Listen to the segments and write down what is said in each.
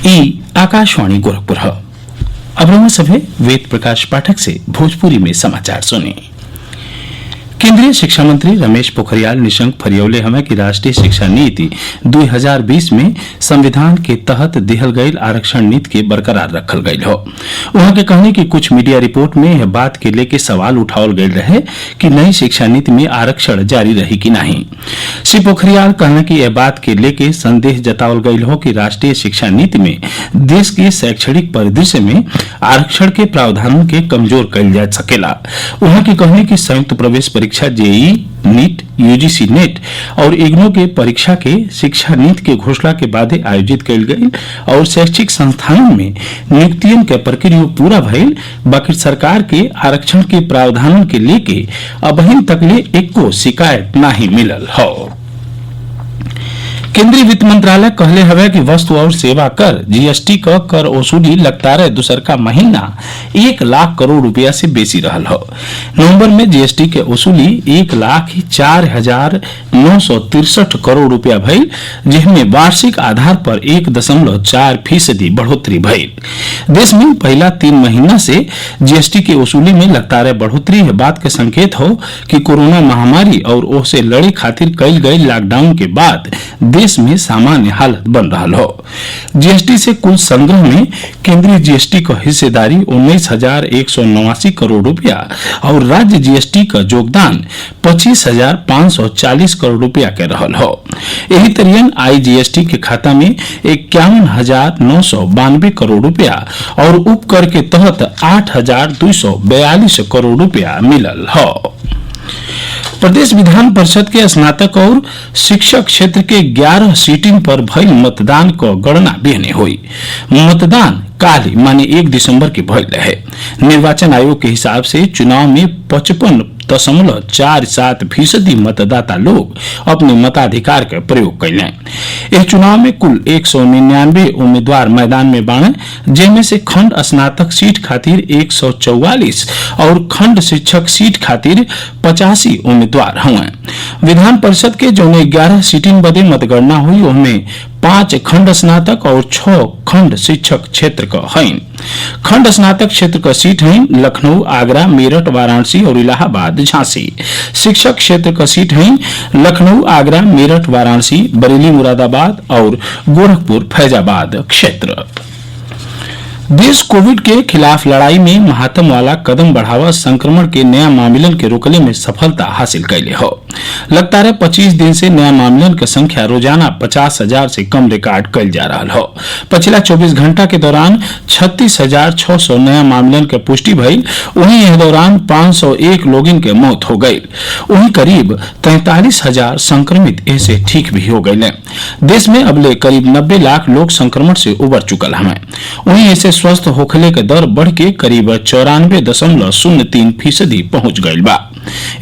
ई आकाशवाणी गोरखपुर है। अब सभे वेद प्रकाश पाठक से भोजपुरी में समाचार सुने। केंद्रीय शिक्षा मंत्री रमेश पोखरियाल निशंक फरियौले हमें कि राष्ट्रीय शिक्षा नीति 2020 में संविधान के तहत दिहल गई आरक्षण नीति के बरकरार रखल गई हो। वहां के कहने की कुछ मीडिया रिपोर्ट में यह बात के लेके सवाल उठावल गये रहे कि नई शिक्षा नीति में आरक्षण जारी रही कि नहीं। श्री पोखरियाल कहना कि यह बात के लेके संदेह जतावल गई हो कि राष्ट्रीय शिक्षा नीति में देश के शैक्षणिक परिदृश्य में आरक्षण के प्रावधानों के कमजोर कल जा सकेला। वहां की कहने की संयुक्त प्रवेश परीक्षा जेई, नीट, यूजीसी नेट और इग्नू के परीक्षा के शिक्षा नीति के घोषणा के बाद आयोजित कल गई और शैक्षिक संस्थानों में नियुक्तियों के प्रक्रिया पूरा भइल, बाकी सरकार के आरक्षण के प्रावधानों के लेके अबहिन तकले एको शिकायत नहीं मिलल हो। केंद्रीय वित्त मंत्रालय कहले हवे कि वस्तु और सेवा कर जीएसटी का कर वसूली लगातार दूसर का महीना 1 लाख करोड़ रुपया से बेसी रहल हो। नवंबर में जीएसटी के वसूली 1,04,963 करोड़ रुपया भइल, जिसमें वार्षिक आधार पर 1.4% बढ़ोतरी भइल। देश में पहला 3 महीना से जीएसटी के वसूली में लगातार बढ़ोतरी है बात के संकेत हो कि कोरोना महामारी और ओसे लड़े खातिर कल गए लॉकडाउन के बाद देश में सामान्य हालत बन रहा हो। जीएसटी से कुल संग्रह में केंद्रीय जीएसटी का हिस्सेदारी 19,189 करोड़ रुपया और राज्य जीएसटी का योगदान 25,540 करोड़ रुपया के रहल हो। यही तरियन आईजीएसटी के खाता में 51,992 करोड़ रुपया और उपकर के तहत 8,242 करोड़ रुपया मिलल हो। प्रदेश विधान परिषद के स्नातक और शिक्षक क्षेत्र के 11 सीटिंग पर भइल मतदान को गणना बिहने हुई। मतदान काल माने 1 दिसंबर के भइल रहे। निर्वाचन आयोग के हिसाब से चुनाव में 55.47% मतदाता लोग अपने मताधिकार का प्रयोग कैले। इस चुनाव में कुल 199 उम्मीदवार मैदान में बाणे, जिनमें से खंड स्नातक सीट खातिर 144 और खंड शिक्षक सीट खातिर 85 उम्मीदवार हुए। विधान परिषद के जो 11 सीटिंग बदे मतगणना हुई उनमें 5 खंड स्नातक और 6 खंड शिक्षक क्षेत्र का है। खंड स्नातक क्षेत्र का सीट है लखनऊ, आगरा, मेरठ, वाराणसी और इलाहाबाद, झांसी। शिक्षक क्षेत्र का सीट है लखनऊ, आगरा, मेरठ, वाराणसी, बरेली, मुरादाबाद और गोरखपुर, फैजाबाद क्षेत्र। देश कोविड के खिलाफ लड़ाई में महात्म वाला कदम बढ़ावा संक्रमण के नया मामलन के रोकले में सफलता हासिल कैले हो। लगातार 25 दिन से नया मामलन की संख्या रोजाना 50,000 से कम रिकॉर्ड कैल जा रहा हो। पिछला 24 घंटा के दौरान 36,600 नया मामलन के पुष्टि भइल। वहीं यह दौरान 501 लोगों के मौत हो गई। वहीं करीब 43,000 संक्रमित ऐसे ठीक भी हो गए। देश में अबले करीब 90 लाख लोग संक्रमण से उबर चुकल हमें। वहीं ऐसे स्वस्थ होखले के दर बढ़ के करीब 94.03% पहुंच गई बा।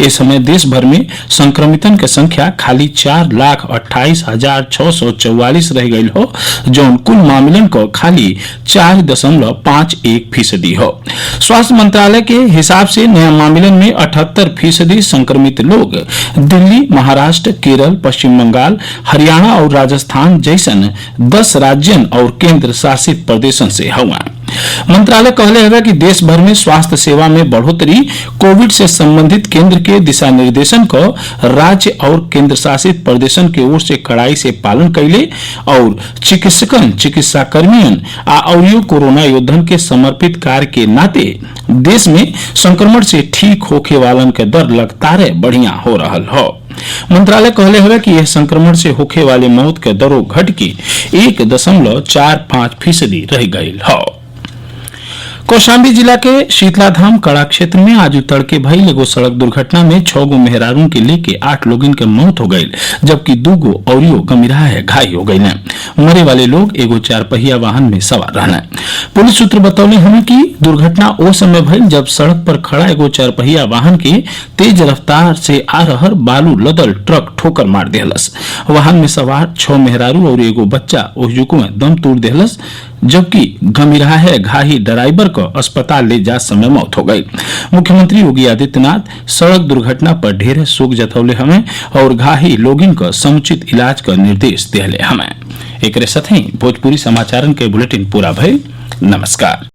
इस समय देश भर में संक्रमितन की संख्या खाली 4,28,644 रह गई हो, जो कुल मामलन को खाली 4.51% हो। स्वास्थ्य मंत्रालय के हिसाब से नया मामलन में 78% संक्रमित लोग दिल्ली, महाराष्ट्र, केरल, पश्चिम बंगाल, हरियाणा और राजस्थान जैसन 10 राज्यन और केंद्र शासित प्रदेशन से हुआ। मंत्रालय कहले है कि देश भर में स्वास्थ्य सेवा में बढ़ोतरी कोविड से संबंधित केंद्र के दिशा निर्देशन को राज्य और केंद्र शासित प्रदेशन की ओर से कड़ाई से पालन कैले और चिकित्सकन, चिकित्सा कर्मियन और कोरोना योद्धन के समर्पित कार्य के नाते देश में संक्रमण से ठीक होखे वालन के दर लगातार बढ़िया हो रहा हो। मंत्रालय कहले हुए कि यह संक्रमण से होखे वाले मौत के दरों घट के 1.45% रह गई हो। कौशाम्बी जिला के शीतलाधाम कड़ा क्षेत्र में आज तड़के भइल एगो सड़क दुर्घटना में 6 गो मेहरारू के लेके 8 लोगन के मौत हो गई, जबकि 2 गो औरियो गंभीर घायल हो गई। मरे वाले लोग एगो 4 पहिया वाहन में सवार रहने। पुलिस सूत्र बतौले हमें कि दुर्घटना ओ समय भइल जब सड़क पर खड़ा एगो 4 पहिया वाहन के तेज रफ्तार से आ रहल बालू लदल ट्रक ठोकर मार देहलस। वाहन में सवार 6 मेहरारू और एगो बच्चा ओजुको में दम तोड़ देहलस, जबकि गंभीर घायल ड्राइवर को अस्पताल ले जा समय मौत हो गई। मुख्यमंत्री योगी आदित्यनाथ सड़क दुर्घटना पर ढेर शोक जतौले हमें और घायल लोगों को समुचित इलाज का निर्देश दिले हमें। एकरे साथ ही भोजपुरी समाचारन के बुलेटिन पूरा भइल। नमस्कार।